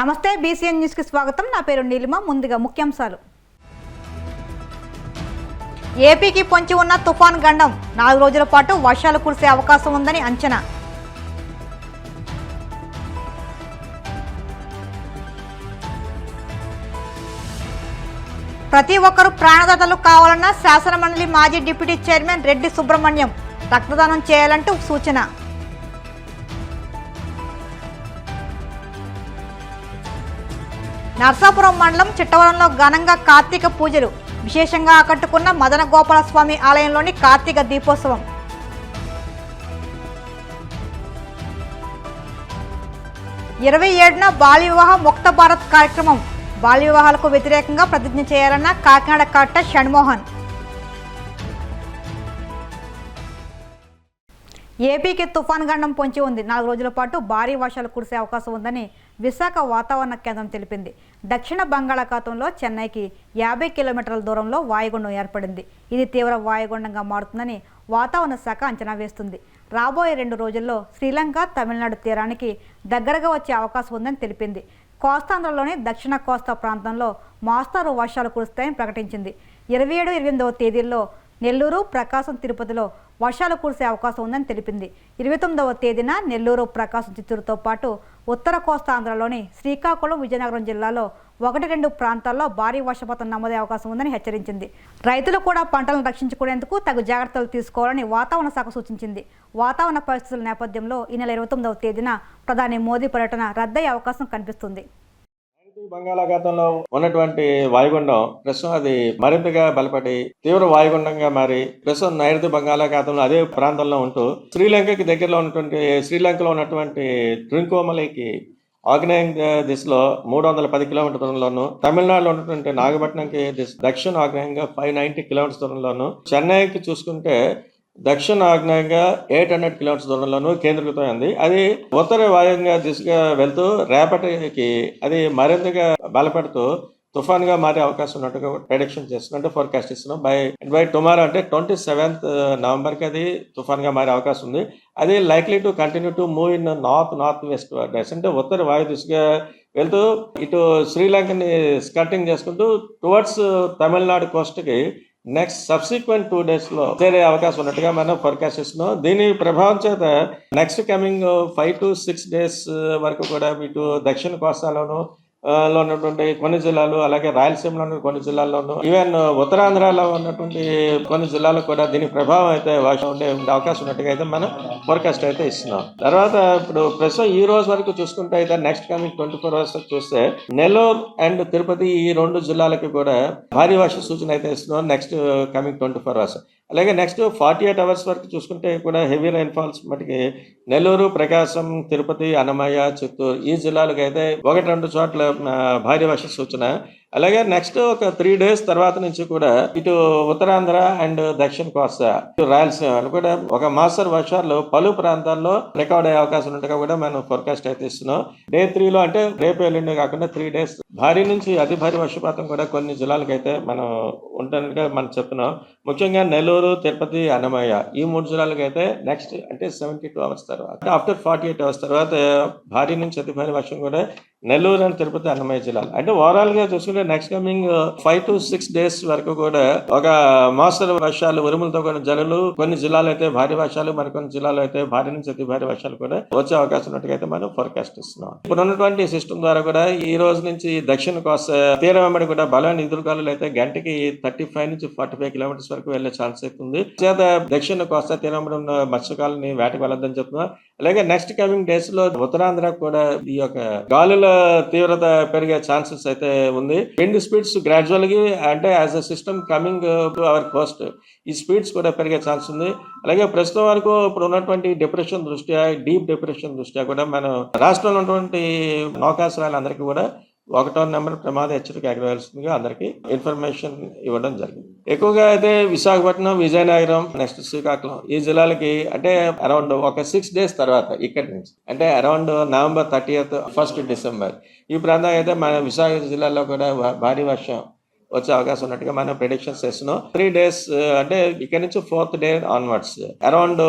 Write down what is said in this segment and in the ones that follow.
నమస్తే BCN news కి స్వాగతం. నా పేరు నీలిమ. ముందుగా ముఖ్యాంశాలు. ఏపీకి పొంచి ఉన్న తుఫాన్ గండం 4 రోజుల పాటు వర్షాలు కురిసే అవకాశం ఉందని అంచనా. ప్రతి ఒక్కరూ ప్రాణదాతలు కావాలన్న శాసనమండలి మాజీ డిప్యూటీ చైర్మన్ రెడ్డి సుబ్రహ్మణ్యం రక్తదానం చేయాలంటూ సూచన. నర్సాపురం మండలం చిట్టవరంలో ఘనంగా కార్తీక పూజలు. విశేషంగా ఆకట్టుకున్న మదన గోపాల స్వామి ఆలయంలోని కార్తీక దీపోత్సవం. ఇరవై 27న బాల్య వివాహ ముక్త భారత్ కార్యక్రమం. బాల్య వివాహాలకు వ్యతిరేకంగా ప్రతిజ్ఞ చేయాలన్న కాకినాడ కలెక్టర్ షణ్మోహన్. ఏపీకి తుఫాన్ గండం పొంచి ఉంది. 4 రోజుల పాటు భారీ వర్షాలు కురిసే అవకాశం ఉందని విశాఖ వాతావరణ కేంద్రం తెలిపింది. దక్షిణ బంగాళాఖాతంలో చెన్నైకి 50 కిలోమీటర్ల దూరంలో వాయుగుండం ఏర్పడింది. ఇది తీవ్ర వాయుగుండంగా మారుతుందని వాతావరణ శాఖ అంచనా వేస్తుంది. రాబోయే 2 రోజుల్లో శ్రీలంక, తమిళనాడు తీరానికి దగ్గరగా వచ్చే అవకాశం ఉందని తెలిపింది. కోస్తాంధ్రలోని దక్షిణ కోస్తా ప్రాంతంలో మోస్తారు వర్షాలు కురుస్తాయని ప్రకటించింది. 27, 28వ తేదీల్లో నెల్లూరు, ప్రకాశం, తిరుపతిలో వర్షాలు కురిసే అవకాశం ఉందని తెలిపింది. 29వ తేదీన నెల్లూరు, ప్రకాశం, చిత్తూరుతో పాటు ఉత్తర కోస్తాంధ్రలోని శ్రీకాకుళం, విజయనగరం జిల్లాలో 1-2 ప్రాంతాల్లో భారీ వర్షపాతం నమోదే అవకాశం ఉందని హెచ్చరించింది. రైతులు కూడా పంటలను రక్షించుకునేందుకు తగు జాగ్రత్తలు తీసుకోవాలని వాతావరణ శాఖ సూచించింది. వాతావరణ పరిస్థితుల నేపథ్యంలో ఈ నెల 29వ తేదీన ప్రధాని మోదీ పర్యటన రద్దయ్యే అవకాశం కనిపిస్తుంది. బంగాళాఖాతంలో ఉన్నటువంటి వాయుగుండం ప్రస్తుతం అది మరింతగా బలపడి తీవ్ర వాయుగుండంగా మారి ప్రస్తుతం నైరుతి బంగాళాఖాతంలో అదే ప్రాంతంలో ఉంటూ శ్రీలంకకి దగ్గరలో శ్రీలంకలో ఉన్నటువంటి ట్రింకోమలైకి ఆగ్నేయ దిశలో 310 కిలోమీటర్ దూరంలోను, తమిళనాడులో ఉన్నటువంటి నాగపట్నంకి దక్షిణ ఆగ్నేయంగా 590 కిలోమీటర్స్ దూరంలోను, చెన్నైకి చూసుకుంటే దక్షిణ ఆగ్నేయంగా 800 కిలోమీటర్స్ దూరంలోనూ కేంద్రీకృతమైంది. అది ఉత్తర వాయువ్యంగా దిశగా వెళ్తూ రేపటికి అది మరింతగా బలపడుతూ తుఫాన్గా మారే అవకాశం ఉన్నట్టుగా ప్రెడిక్షన్ చేస్తున్నట్టు ఫోర్కాస్ట్ ఇస్తున్నాం. బై టుమారో అంటే 27th నవంబర్కి అది తుఫాన్గా మారే అవకాశం ఉంది. అది likely to continue to move in north west అంటే ఉత్తర వాయు దిశగా వెళ్తూ ఇటు శ్రీలంకని స్కర్టింగ్ చేసుకుంటూ టువర్డ్స్ తమిళనాడు కోస్ట్కి నెక్స్ట్ సబ్సిక్వెంట్ 2 days లో చేరే అవకాశం ఉన్నట్టుగా మనం ఫోర్కాస్ట్ చేస్తున్నాం. దీని ప్రభావం చేత నెక్స్ట్ కమింగ్ 5 to 6 days వరకు కూడా ఇటు దక్షిణ కోస్తాలోను లో ఉన్నటువంటి కొన్ని జిల్లాలు, అలాగే రాయలసీమలో ఉన్న కొన్ని జిల్లాల్లోనూ, ఈవెన్ ఉత్తరాంధ్రలో ఉన్నటువంటి కొన్ని జిల్లాలకు కూడా దీని ప్రభావం అయితే వర్షం ఉండే అవకాశం ఉన్నట్టుగా అయితే మనం ఫోర్కాస్ట్ అయితే ఇస్తున్నాం. తర్వాత ఇప్పుడు ప్రస్తుతం ఈ రోజు వరకు చూసుకుంటే అయితే నెక్స్ట్ కమింగ్ 24 hours చూస్తే నెల్లూరు అండ్ తిరుపతి ఈ 2 జిల్లాలకి కూడా భారీ వర్ష సూచన అయితే ఇస్తున్నాం నెక్స్ట్ కమింగ్ 24 hours. అలాగే నెక్స్ట్ 48 hours వరకు చూసుకుంటే కూడా హెవీ రైన్ఫాల్స్ మటుకి నెల్లూరు, ప్రకాశం, తిరుపతి, అన్నమయ్య, చిత్తూరు ఈ జిల్లాలకు అయితే 1-2 చోట్ల భారీ వర్ష సూచన. అలాగే నెక్స్ట్ ఒక 3 days తర్వాత నుంచి కూడా ఇటు ఉత్తరాంధ్ర అండ్ దక్షిణ కోస్తా, ఇటు రాయలసీమ కూడా ఒక మోస్తరు వర్షాలు పలు ప్రాంతాల్లో రికార్డ్ అయ్యే అవకాశం ఉన్నట్టుగా కూడా మనం ఫోర్కాస్ట్ అయితే ఇస్తున్నాం. Day 3లో అంటే రేపు ఎల్లుండి కాకుండా 3 days భారీ నుంచి అతి భారీ వర్షపాతం కూడా కొన్ని జిల్లాలకు అయితే మనం ఉంటున్నట్టుగా మనం చెప్తున్నాం. ముఖ్యంగా నెల్లూరు, తిరుపతి, అన్నమయ్య ఈ 3 జిల్లాలకు అయితే నెక్స్ట్ అంటే 72 hours తర్వాత ఆఫ్టర్ 48 hours తర్వాత భారీ నుంచి అతి భారీ వర్షం కూడా నెల్లూరు అండ్ తిరుపతి, అన్నమయ్య జిల్లాలు. అంటే ఓవరాల్ గా చూసుకుంటే నెక్స్ట్ కమింగ్ 5 to 6 days వరకు కూడా ఒక మోస్తరు వర్షాలు, ఉరుములతో కూడా జల్లులు, కొన్ని జిల్లాలు అయితే భారీ వర్షాలు, మరికొన్ని జిల్లాలో అయితే భారీ నుంచి అతి భారీ వర్షాలు కూడా వచ్చే అవకాశం ఉన్నట్టుగా అయితే మనం ఫోర్కాస్ట్ ఇస్తున్నాం. ఇప్పుడు ఉన్నటువంటి సిస్టమ్ ద్వారా కూడా ఈ రోజు నుంచి దక్షిణ కోస్తా తీరం వెంబడి కూడా బలమైన ఎదురుగాలులు అయితే గంటకి 35 నుంచి 45 కిలోమీటర్స్ వరకు వెళ్లే ఛాన్స్ అయితే ఉంది. చేత దక్షిణ కోస్తా తీరం వెంబడి ఉన్న మత్స్యకారులని వేటకు వెళ్ళొద్దని చెప్తున్నా. అలాగే నెక్స్ట్ కమింగ్ డేస్ లో ఉత్తరాంధ్ర కూడా ఈ యొక్క గాలుల తీవ్రత పెరిగే ఛాన్సెస్ అయితే ఉంది. విండ్ స్పీడ్స్ గ్రాడ్యువల్ గా అంటే as a system coming to our Coast ఈ స్పీడ్స్ కూడా పెరిగే ఛాన్స్ ఉంది. అలాగే ప్రస్తుతం వరకు ఇప్పుడు ఉన్నటువంటి డిప్రెషన్ దృష్ట్యా, డీప్ డిప్రెషన్ దృష్ట్యా కూడా మనం రాష్ట్రంలో ఉన్నటువంటి నౌకాశ్రయాలందరికీ కూడా 1వ నెంబర్ ప్రమాద హెచ్చరిక ఎగరవలసిందిగా అందరికీ ఇన్ఫర్మేషన్ ఇవ్వడం జరిగింది. ఎక్కువగా అయితే విశాఖపట్నం, విజయనగరం, నెక్స్ట్ శ్రీకాకుళం ఈ జిల్లాలకి అంటే అరౌండ్ ఒక 6 days తర్వాత ఇక్కడి నుంచి అంటే around November 30th 1st December ఈ ప్రాంతం అయితే మన విశాఖ జిల్లాలో కూడా భారీ వర్షం వచ్చే అవకాశం ఉన్నట్టుగా మనం ప్రిడిక్షన్స్ చేస్తున్నాం. 3 days అంటే ఇక్కడ నుంచి 4th day onwards around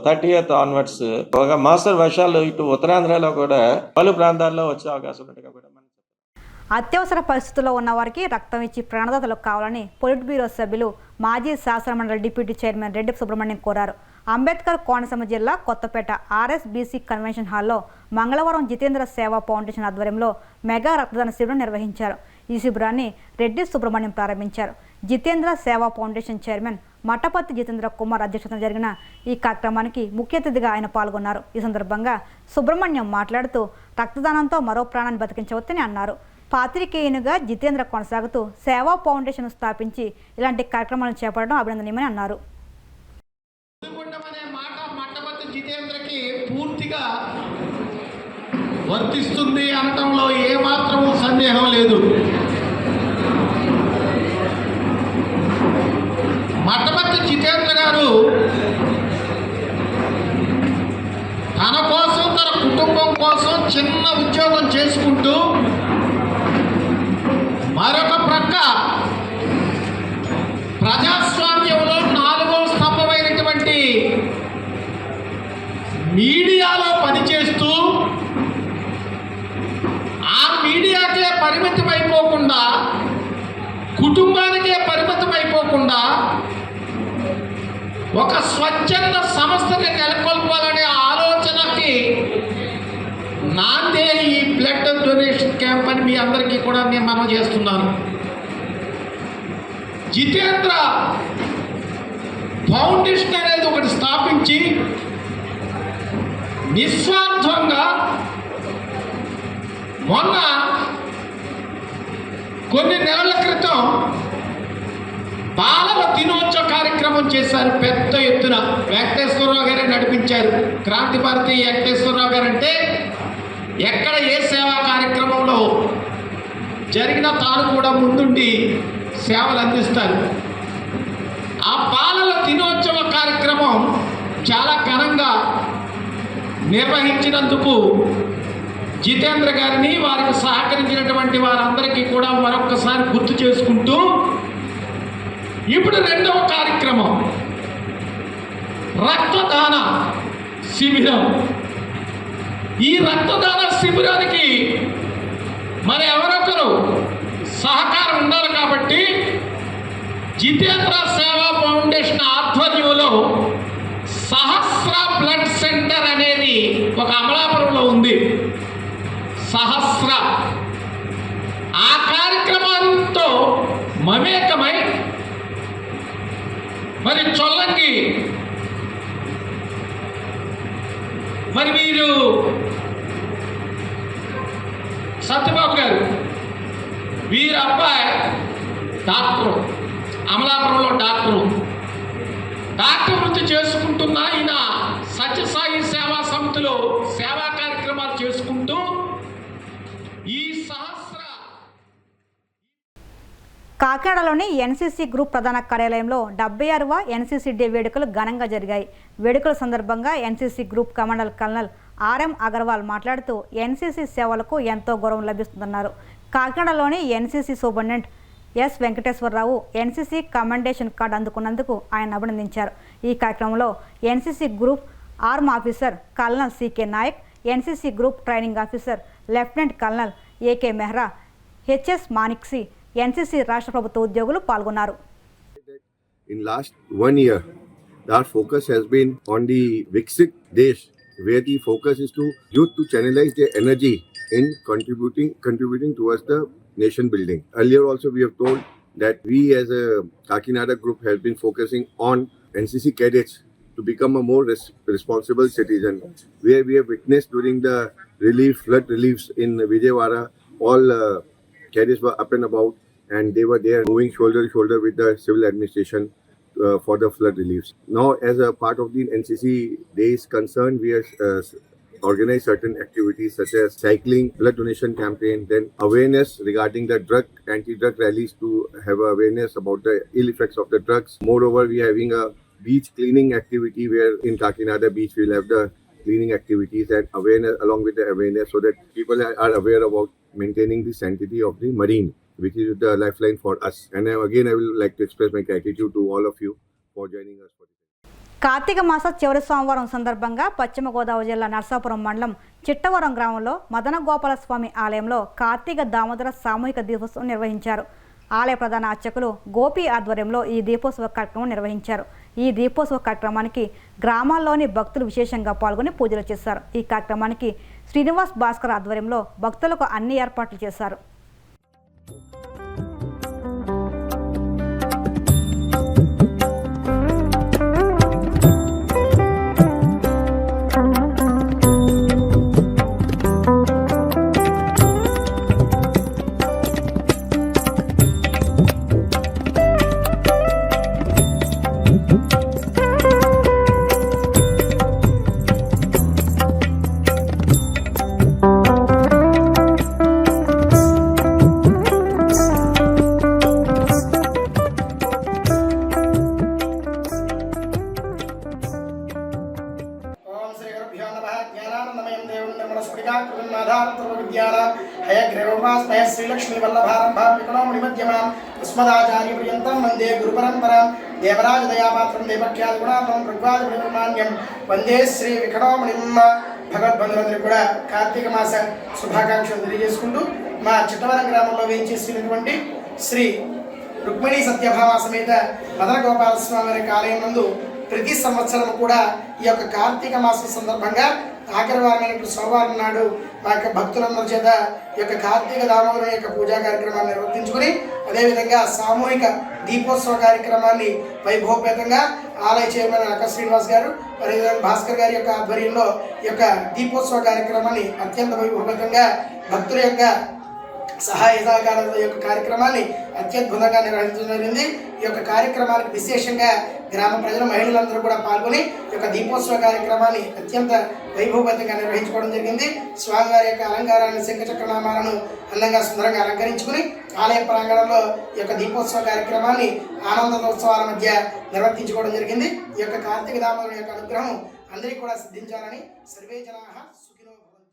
30th onwards ఒక మాస్టర్ వర్షాలు ఇటు ఉత్తరాంధ్రలో కూడా పలు ప్రాంతాల్లో వచ్చే అవకాశం ఉన్నట్టుగా కూడా మనం అత్యవసర పరిస్థితుల్లో ఉన్న వారికి రక్తం ఇచ్చి ప్రాణదాతలకు కావాలని పొలిట్ బ్యూరో సభ్యులు మాజీ శాసనమండలి డిప్యూటీ చైర్మన్ రెడ్డి సుబ్రహ్మణ్యం కోరారు. అంబేద్కర్ కోనసీమ జిల్లా కొత్తపేట ఆర్ఎస్బీసీ కన్వెన్షన్ హాల్లో మంగళవారం జితేంద్ర సేవా ఫౌండేషన్ ఆధ్వర్యంలో మెగా రక్తదాన శిబిరం నిర్వహించారు. ఈ శిబిరాన్ని రెడ్డి సుబ్రహ్మణ్యం ప్రారంభించారు. జితేంద్ర సేవా ఫౌండేషన్ చైర్మన్ మట్టపత్తి జితేంద్ర కుమార్ అధ్యక్షతన జరిగిన ఈ కార్యక్రమానికి ముఖ్య అతిథిగా ఆయన పాల్గొన్నారు. ఈ సందర్భంగా సుబ్రహ్మణ్యం మాట్లాడుతూ రక్తదానంతో మరో ప్రాణాన్ని బతికించవచ్చని అన్నారు. పాత్రికేయునిగా జితేంద్ర కొనసాగుతూ సేవా ఫౌండేషన్ స్థాపించి ఇలాంటి కార్యక్రమాలను చేపట్టడం అభినందనీయమని అన్నారు. మట్టపత్తి జితేంద్రకి పూర్తిగా వర్తిస్తుంది అనటంలో ఏమాత్రము సందేహం లేదు. మట్టపత్తి జితేంద్ర గారు తన కోసం తన కుటుంబం కోసం చిన్న ఉద్యోగం చేసుకుంటూ మరొక ప్రక్క ప్రజాస్వామ్యంలో 4వ స్తంభమైనటువంటి మీడియాలో పనిచేస్తూ ఆ మీడియాకే పరిమితమైపోకుండా కుటుంబానికే పరిమితమైపోకుండా ఒక స్వచ్ఛంద సంస్థని నెలకొల్పాలనే ఆలోచనకి నాందే ఈ బ్లడ్ డొనేషన్ క్యాంప్ అని మీ అందరికీ కూడా నేను మనం చేస్తున్నాను. జితేంద్ర ఫౌండేషన్ అనేది ఒకటి స్థాపించి నిస్వార్థంగా మొన్న కొన్ని నెలల క్రితం బాలల దినోత్సవ కార్యక్రమం చేశారు. పెద్ద ఎత్తున వెంకటేశ్వరరావు గారే నడిపించారు. క్రాంతి భారతి వెంకటేశ్వరరావు గారు అంటే ఎక్కడ ఏ సేవా కార్యక్రమంలో జరిగిన తాను కూడా ముందుండి సేవలు అందిస్తారు. ఆ బాలల దినోత్సవ కార్యక్రమం చాలా ఘనంగా నిర్వహించినందుకు జితేంద్ర గారిని వారికి సహకరించినటువంటి వారందరికీ కూడా మరొకసారి గుర్తు చేసుకుంటూ ఇప్పుడు 2వ కార్యక్రమం రక్తదాన శిబిరం. ఈ రక్తదాన శిబిరానికి మరి ఎవరొకరు సహకారం ఉండాలి కాబట్టి జితేంద్ర సేవా ఫౌండేషన్ ఆధ్వర్యంలో సహస్ర బ్లడ్ సెంటర్ అనేది ఒక అమలాపురంలో ఉంది. సహస్ర ఆ కార్యక్రమంతో మమేకమై మరి చొల్లంగి మరి వీరు సత్యబాబు గారు వీరి అబ్బాయి డాక్టరు, అమలాపురంలో డాక్టర్ వృత్తి చేసుకుంటున్న ఈయన సత్యసాయి సేవా సమితిలో సేవా కార్యక్రమాలు చేసుకుంటూ ఈ సహస్ర కాకినాడలోని ఎన్సీసీ గ్రూప్ ప్రధాన కార్యాలయంలో 76వ ఎన్సీసీ డే వేడుకలు ఘనంగా జరిగాయి. వేడుకల సందర్భంగా NCC group commander colonel RM Agarwal మాట్లాడుతూ ఎన్సీసీ సేవలకు ఎంతో గౌరవం లభిస్తుందన్నారు. కాకినాడలోని NCC superintendent S Venkateswara Rao NCC commendation card అందుకున్నందుకు ఆయన అభినందించారు. ఈ కార్యక్రమంలో NCC group arm officer colonel CK Naik, NCC group training officer lieutenant colonel AK Mehra, HS మానిక్సి, ఎన్సీసీ రాష్ట్ర ప్రభుత్వ ఉద్యోగులు పాల్గొన్నారు. In last 1 year, our focus has been on the Viksit Desh, where the focus is to youth to channelize their energy in contributing towards the nation building. Earlier also we have told that we as a Kakinada group have been focusing on NCC cadets to become a more responsible citizen, where we have witnessed during the flood reliefs in Vijayawada, all cadets were up and about and they were there moving shoulder to shoulder with the civil administration for the flood reliefs. Now, as a part of the NCC days concern, we have organized certain activities such as cycling, blood donation campaign, then awareness regarding the anti-drug rallies to have awareness about the ill effects of the drugs. Moreover, we are having a beach cleaning activity where in Kakinada beach we'll have the cleaning activities and awareness along with the awareness so that people are aware about maintaining the sanctity of the marine, which is the lifeline for us. And again, I will like to express my gratitude to all of you for joining us for this. Karthika మాస చివరి సోమవారం సందర్భంగా పశ్చిమ గోదావరి జిల్లా నర్సాపురం మండలం చిట్టవరం గ్రామంలో మదన గోపాల స్వామి ఆలయంలో కార్తీక దామోదర సామూహిక దీపోత్సవం నిర్వహించారు. ఆలయ ప్రధాన అర్చకులు గోపి ఆధ్వర్యంలో ఈ దీపోత్సవ కార్యక్రమం నిర్వహించారు. ఈ దీపోత్సవ కార్యక్రమానికి గ్రామాల్లోని భక్తులు విశేషంగా పాల్గొని పూజలు చేశారు. ఈ కార్యక్రమానికి శ్రీనివాస్ భాస్కర్ ఆధ్వర్యంలో భక్తులకు అన్ని ఏర్పాట్లు చేశారు. श्रीलक्ष्मी वल्लभारंभार्यमां अस्मदाचार्य पर्यन्तं वंदे गुरु परंपरां देवराज दयापात्रं देवख्यात गुणात्मं ऋग्वाद निर्माण्यं वंदे श्री विकटोमणिं భగవద్బంధులందరూ కూడా కార్తీక మాస శుభాకాంక్షలు తెలియజేసుకుంటూ మా చిట్టవరం గ్రామంలో వేయించేసినటువంటి శ్రీ రుక్మిణీ సత్యభామ సమేత మదన గోపాల స్వామి వారి ఆలయం నందు ప్రతి సంవత్సరం కూడా ఈ యొక్క కార్తీక మాసం సందర్భంగా ఆఖరి వారమైన సోమవారం నాడు మా యొక్క భక్తులందరి చేత ఈ యొక్క కార్తీక దామోదరం యొక్క పూజా కార్యక్రమాన్ని నిర్వర్తించుకుని అదేవిధంగా సామూహిక దీపోత్సవ కార్యక్రమాన్ని వైభవపేతంగా ఆలయ చైర్మన్ అక్క శ్రీనివాస్ గారు మరియు భాస్కర్ గారి యొక్క ఆధ్వర్యంలో ఈ యొక్క దీపోత్సవ కార్యక్రమాన్ని అత్యంత వైభవపేతంగా భక్తుల యొక్క సహాయ సహకారాల యొక్క కార్యక్రమాన్ని అత్యద్భుతంగా నిర్వహించడం జరిగింది. ఈ యొక్క కార్యక్రమానికి విశేషంగా గ్రామ ప్రజల మహిళలందరూ కూడా పాల్గొని ఈ యొక్క దీపోత్సవ కార్యక్రమాన్ని అత్యంత వైభవపేతంగా నిర్వహించుకోవడం జరిగింది. స్వామివారి యొక్క అలంకారాన్ని శంఖచక్రనామాలను అందంగా సుందరంగా అలంకరించుకుని ఆలయ ప్రాంగణంలో ఈ యొక్క దీపోత్సవ కార్యక్రమాన్ని ఆనందోత్సవాల మధ్య నిర్వర్తించుకోవడం జరిగింది. ఈ యొక్క కార్తీక దామోదరుని యొక్క అనుగ్రహం అందరికీ కూడా సిద్ధించాలని సర్వే జనాః సుఖినో భవంతు.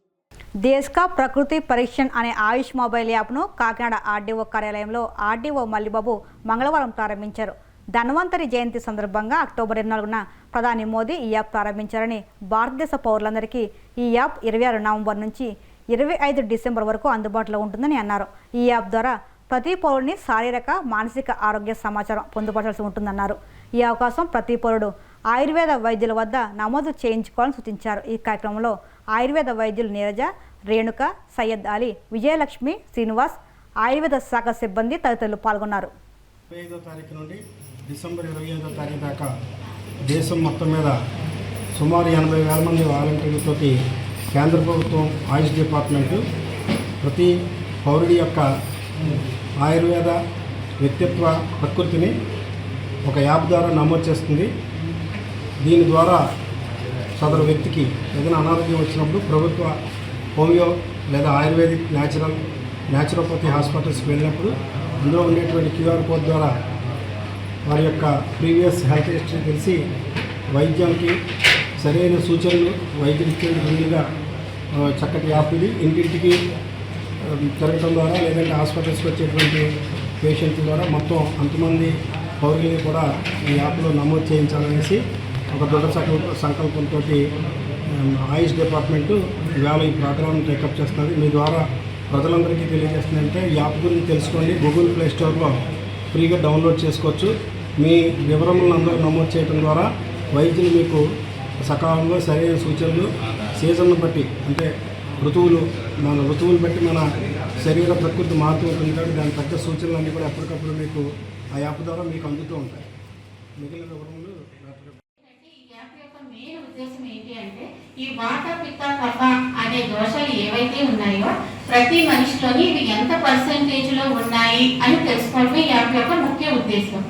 దేశ్ కా ప్రకృతి పరీక్షణ్ అనే ఆయుష్ మొబైల్ యాప్ను కాకినాడ ఆర్డీఓ కార్యాలయంలో ఆర్డీఓ మల్లిబాబు మంగళవారం ప్రారంభించారు. ధన్వంతరి జయంతి సందర్భంగా అక్టోబర్ 24న ప్రధాని మోదీ ఈ యాప్ ప్రారంభించారని, భారతదేశ పౌరులందరికీ ఈ యాప్ 26 నవంబర్ నుంచి 25 డిసెంబర్ వరకు అందుబాటులో ఉంటుందని అన్నారు. ఈ యాప్ ద్వారా ప్రతి పౌరుని శారీరక మానసిక ఆరోగ్య సమాచారం పొందుపరచాల్సి ఉంటుందన్నారు. ఈ అవకాశం ప్రతి పౌరుడు ఆయుర్వేద వైద్యుల వద్ద నమోదు చేయించుకోవాలని సూచించారు. ఈ కార్యక్రమంలో ఆయుర్వేద వైద్యులు నీరజ, రేణుక, సయ్యద్ అలీ, విజయలక్ష్మి, శ్రీనివాస్, ఆయుర్వేద శాఖ సిబ్బంది తదితరులు పాల్గొన్నారు. 25వ తారీఖు నుండి డిసెంబర్ 25వ తారీఖు దాకా దేశం మొత్తం మీద సుమారు 80,000 మంది వాలంటీర్లతోటి కేంద్ర ప్రభుత్వం ఆయుష్ డిపార్ట్మెంటు ప్రతి పౌరుడి యొక్క ఆయుర్వేద వ్యక్తిత్వ ప్రకృతిని ఒక యాప్ ద్వారా నమోదు చేస్తుంది. దీని ద్వారా సదరు వ్యక్తికి ఏదైనా అనారోగ్యం వచ్చినప్పుడు ప్రభుత్వ హోమియో లేదా ఆయుర్వేదిక్ న్యాచురోపతి హాస్పిటల్స్కి వెళ్ళినప్పుడు అందులో ఉండేటువంటి క్యూఆర్ కోడ్ ద్వారా వారి యొక్క ప్రీవియస్ హెల్త్ హిస్టరీ తెలిసి వైద్యానికి సరైన సూచనలు వైద్యులు ఇచ్చేందుకు వీలుగా చక్కటి యాప్ ఇది. ఇంటింటికి తిరగటం ద్వారా లేదంటే హాస్పిటల్స్కి వచ్చేటువంటి పేషెంట్ల ద్వారా మొత్తం అంతమంది పౌరుల్ని కూడా ఈ యాప్లో నమోదు చేయించాలనేసి ఒక దృఢ సంకల్పంతో ఆయుష్ డిపార్ట్మెంటు ఇవాళ ఈ ప్రోగ్రామ్ని టేకప్ చేస్తున్నది. మీ ద్వారా ప్రజలందరికీ తెలియజేస్తుందంటే ఈ యాప్ గురించి తెలుసుకోండి. గూగుల్ ప్లే స్టోర్లో ఫ్రీగా డౌన్లోడ్ చేసుకోవచ్చు. మీ వివరములను అందరూ నమోదు చేయడం ద్వారా వైద్యులు మీకు సకాలంలో సరైన సూచనలు సీజన్ను బట్టి అంటే మన ఋతువులు బట్టి మన శరీర ప్రకృతి మారుతూ ఉంటుంది కాబట్టి దాని తగ్గ సూచనలు అన్నీ కూడా ఎప్పటికప్పుడు మీకు ఆ యాప్ ద్వారా మీకు అందుతూ ఉంటాయి. మిగిలిన వివరములు ఉద్దేశం ఏంటి అంటే ఈ వాత పిత్త కఫ అనే దోషాలు ఏవైతే ఉన్నాయో ప్రతి మనిషిలోని ఇవి ఎంత పర్సెంటేజ్ లో ఉన్నాయి అని తెలుసుకోవడమే ఈ యాప్ యొక్క ముఖ్య ఉద్దేశం.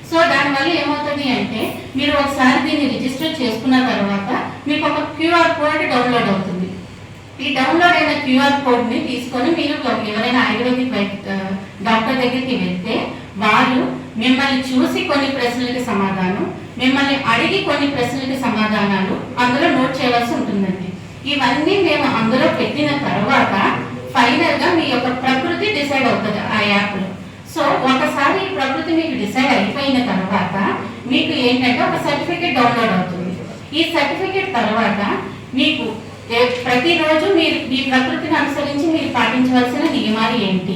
సో దానివల్ల ఏమవుతుంది అంటే మీరు ఒకసారి దీన్ని రిజిస్టర్ చేసుకున్న తర్వాత మీకు ఒక క్యూఆర్ కోడ్ డౌన్లోడ్ అవుతుంది. ఈ డౌన్లోడ్ అయిన క్యూఆర్ కోడ్ ని తీసుకొని మీరు ఎవరైనా ఆయుర్వేదిక్ డాక్టర్ దగ్గరికి వెళ్తే వారు మిమ్మల్ని చూసి కొన్ని ప్రశ్నలకి సమాధానం, మిమ్మల్ని అడిగి కొన్ని ప్రశ్నలకి సమాధానాలు అందులో నోట్ చేయవలసి ఉంటుందండి. ఇవన్నీ మేము అందులో పెట్టిన తర్వాత ఫైనల్ గా మీ యొక్క ప్రకృతి డిసైడ్ అవుతుంది ఆ యాప్ లో. సో ఒకసారి ఈ ప్రకృతి మీకు డిసైడ్ అయిపోయిన తర్వాత మీకు ఏంటంటే ఒక సర్టిఫికేట్ డౌన్లోడ్ అవుతుంది. ఈ సర్టిఫికేట్ తర్వాత మీకు ప్రతిరోజు మీరు ఈ ప్రకృతిని అనుసరించి మీరు పాటించవలసిన నియమాలు ఏంటి,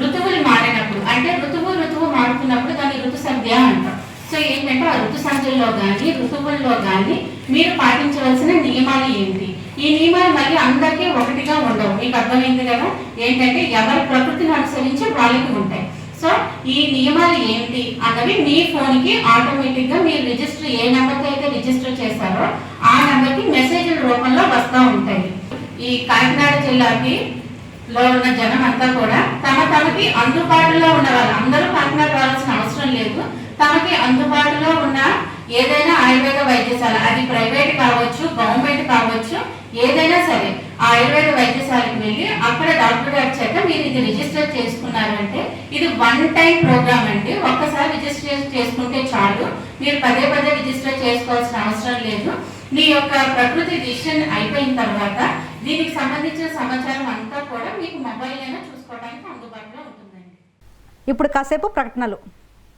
ఋతువులు మారినప్పుడు అంటే ఋతువు మారుతున్నప్పుడు దాన్ని ఋతు సంధ్య అంటాం. సో ఏంటంటే ఆ ఋతు సంధ్యల్లో కానీ ఋతువుల్లో కానీ మీరు పాటించవలసిన నియమాలు ఏంటి, ఈ నియమాలు మళ్ళీ అందరికీ ఒకటిగా ఉండవు. మీకు అర్థమైంది కదా, ఏంటంటే ఎవరి ప్రకృతిని అనుసరించి వాళ్ళకి ఉంటాయి. సో ఈ నియమాలు ఏంటి అన్నవి మీ ఫోన్కి ఆటోమేటిక్గా మీరు రిజిస్టర్ ఏ నెంబర్కి అయితే రిజిస్టర్ చేస్తారో ఆ నెంబర్కి మెసేజ్ల రూపంలో వస్తూ ఉంటాయి. ఈ కాకినాడ జిల్లాకి లో ఉన్న జనం అంతా కూడా తమకి అందుబాటులో ఉన్న వాళ్ళు అందరూ కాకినాడ రావాల్సిన అవసరం లేదు. తమకి అందుబాటులో ఉన్న ఏదైనా ఆయుర్వేద వైద్యశాల, అది ప్రైవేట్ కావచ్చు గవర్నమెంట్ కావచ్చు, ఏదైనా సరే ఆ ఆయుర్వేద వైద్యశాలకు వెళ్ళి అక్కడ డాక్టర్ గారి చేత మీరు ఇది రిజిస్టర్ చేసుకున్నారంటే ఇది 1 టైం ప్రోగ్రామ్ అండి. ఒక్కసారి రిజిస్టర్ చేసుకుంటే చాలు, మీరు పదే రిజిస్టర్ చేసుకోవాల్సిన అవసరం లేదు. మీ యొక్క ప్రకృతి డిసిషన్ అయిపోయిన తర్వాత దీనికి సంబంధించిన సమాచారం అంతా కూడా మీకు మొబైల్ అయినా చూసుకోవడానికి అందుబాటులో ఉంటుందండి. ఇప్పుడు కాసేపు ప్రకటనలు.